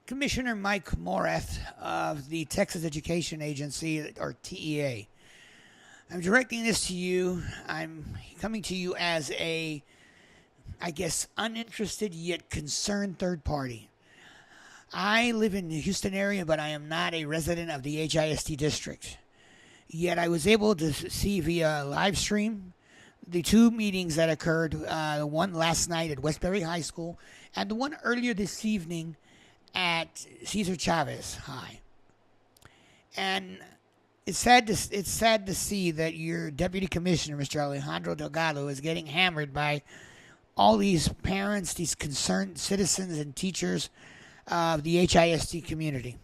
Commissioner Mike Morath of the Texas Education Agency, or TEA. I'm directing this to you. I'm coming to you as a, I guess, uninterested yet concerned third party. I live in the Houston area, but I am not a resident of the HISD district. Yet I was able to see via live stream the two meetings that occurred, the one last night at Westbury High School and the one earlier this evening at Cesar Chavez High. And it's sad to see that your deputy commissioner, Mr. Alejandro Delgado, is getting hammered by all these parents, these concerned citizens and teachers of the HISD community.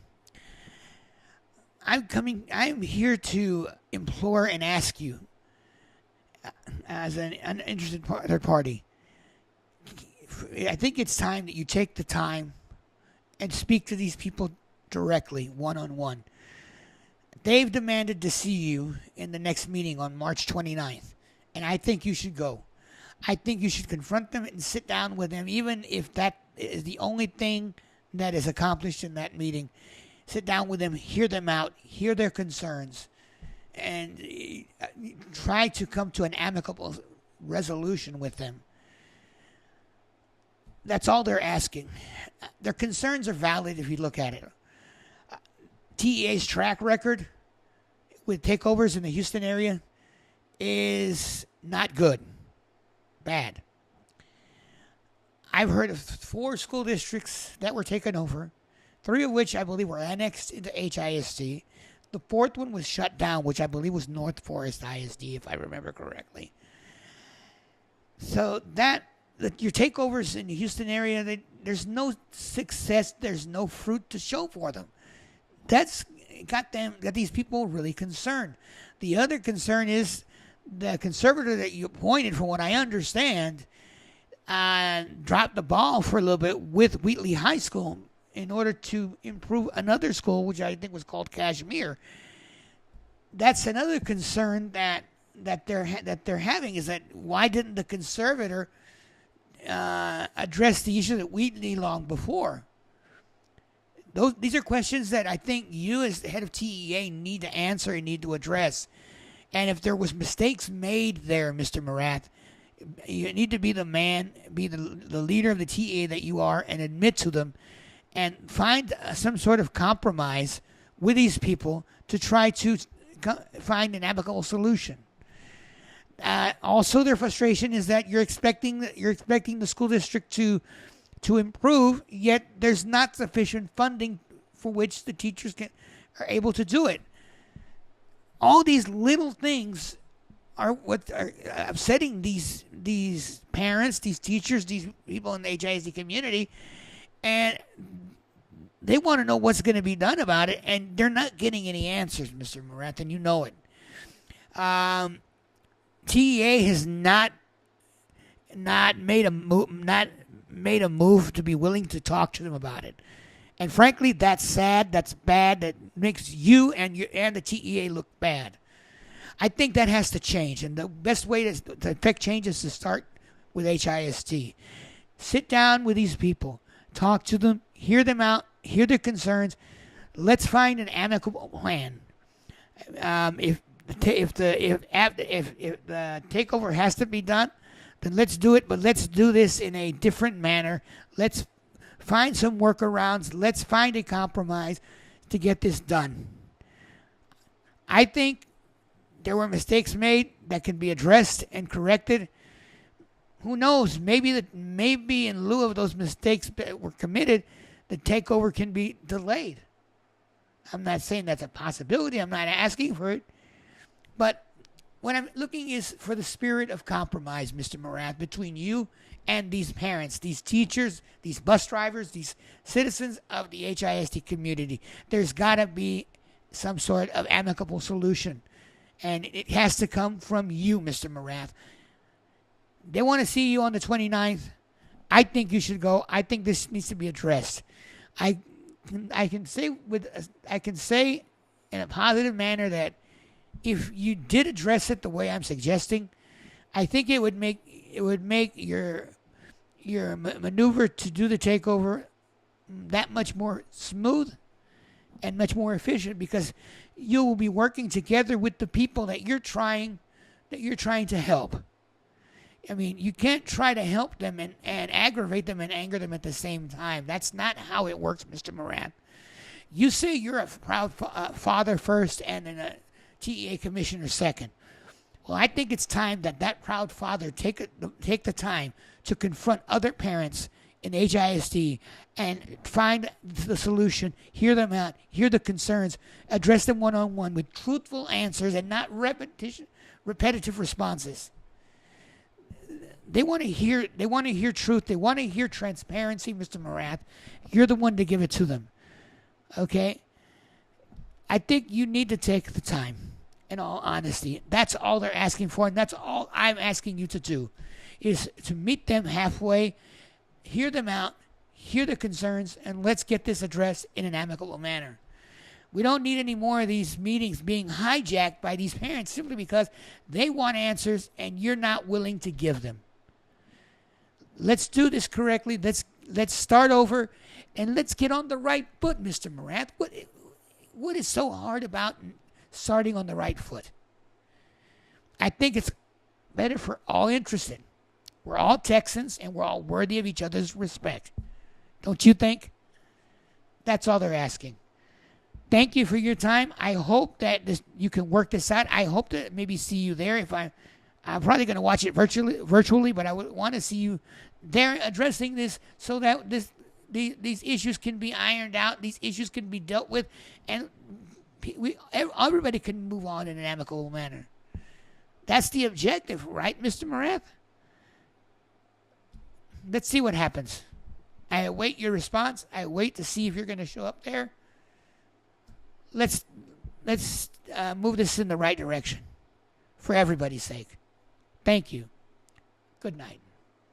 I'm here to implore and ask you, as an uninterested third party, I think it's time that you take the time and speak to these people directly, one-on-one. They've demanded to see you in the next meeting on March 29th, and I think you should go. I think you should confront them and sit down with them, even if that is the only thing that is accomplished in that meeting. Sit down with them, hear them out, hear their concerns, and try to come to an amicable resolution with them. That's all they're asking. Their concerns are valid if you look at it. TEA's track record with takeovers in the Houston area is not good. Bad. I've heard of 4 school districts that were taken over, 3 of which I believe were annexed into HISD. The 4th one was shut down, which I believe was North Forest ISD, if I remember correctly. So that your takeovers in the Houston area, there's no success, there's no fruit to show for them. That's got these people really concerned. The other concern is the conservator that you appointed, from what I understand, dropped the ball for a little bit with Wheatley High School in order to improve another school, which I think was called Kashmir. That's another concern that they're having, is that why didn't the conservator address the issue at Wheatley long before? These are questions that I think you, as the head of TEA, need to answer and need to address. And if there was mistakes made there, Mr. Morath, you need to be the man, be the leader of the TEA that you are, and admit to them, and find some sort of compromise with these people to try to find an amicable solution. Also, their frustration is that you're expecting the school district to improve, yet there's not sufficient funding for which the teachers are able to do it. All these little things are what are upsetting these parents, these teachers, these people in the HISD community, and they want to know what's going to be done about it, and they're not getting any answers, Mr. Morath, and you know it. TEA has not made a move to be willing to talk to them about it, and frankly, that's sad. That's bad. That makes you and the TEA look bad. I think that has to change, and the best way to affect change is to start with HISD. Sit down with these people, talk to them, hear them out, hear their concerns. Let's find an amicable plan. If the takeover has to be done, then let's do it. But let's do this in a different manner. Let's find some workarounds. Let's find a compromise to get this done. I think there were mistakes made that can be addressed and corrected. Who knows? Maybe in lieu of those mistakes that were committed, the takeover can be delayed. I'm not saying that's a possibility. I'm not asking for it. But what I'm looking is for the spirit of compromise, Mr. Morath, between you and these parents, these teachers, these bus drivers, these citizens of the HISD community. There's got to be some sort of amicable solution. And it has to come from you, Mr. Morath. They want to see you on the 29th. I think you should go. I think this needs to be addressed. I can say in a positive manner that if you did address it the way I'm suggesting, I think it would make your maneuver to do the takeover that much more smooth and much more efficient, because you will be working together with the people that you're trying to help. I mean, you can't try to help them and aggravate them and anger them at the same time. That's not how it works, Mr. Morath. You say you're a proud father first and then a TEA commissioner second. Well, I think it's time that proud father take the time to confront other parents in HISD and find the solution, hear them out, hear the concerns, address them one-on-one with truthful answers and not repetitive responses. They want to hear truth. They want to hear transparency, Mr. Morath. You're the one to give it to them. Okay? I think you need to take the time, in all honesty. That's all they're asking for, and that's all I'm asking you to do, is to meet them halfway, hear them out, hear the concerns, and let's get this addressed in an amicable manner. We don't need any more of these meetings being hijacked by these parents simply because they want answers and you're not willing to give them. Let's do this correctly. Let's start over, and let's get on the right foot, Mr. Morath. What is so hard about starting on the right foot? I think it's better for all interested. We're all Texans, and we're all worthy of each other's respect. Don't you think? That's all they're asking. Thank you for your time. I hope that you can work this out. I hope to maybe see you there. I'm probably going to watch it virtually, but I would want to see you there addressing this so that these issues can be ironed out, these issues can be dealt with, and everybody can move on in an amicable manner. That's the objective, right, Mr. Morath? Let's see what happens. I await your response. I wait to see if you're going to show up there. Let's move this in the right direction for everybody's sake. Thank you. Good night.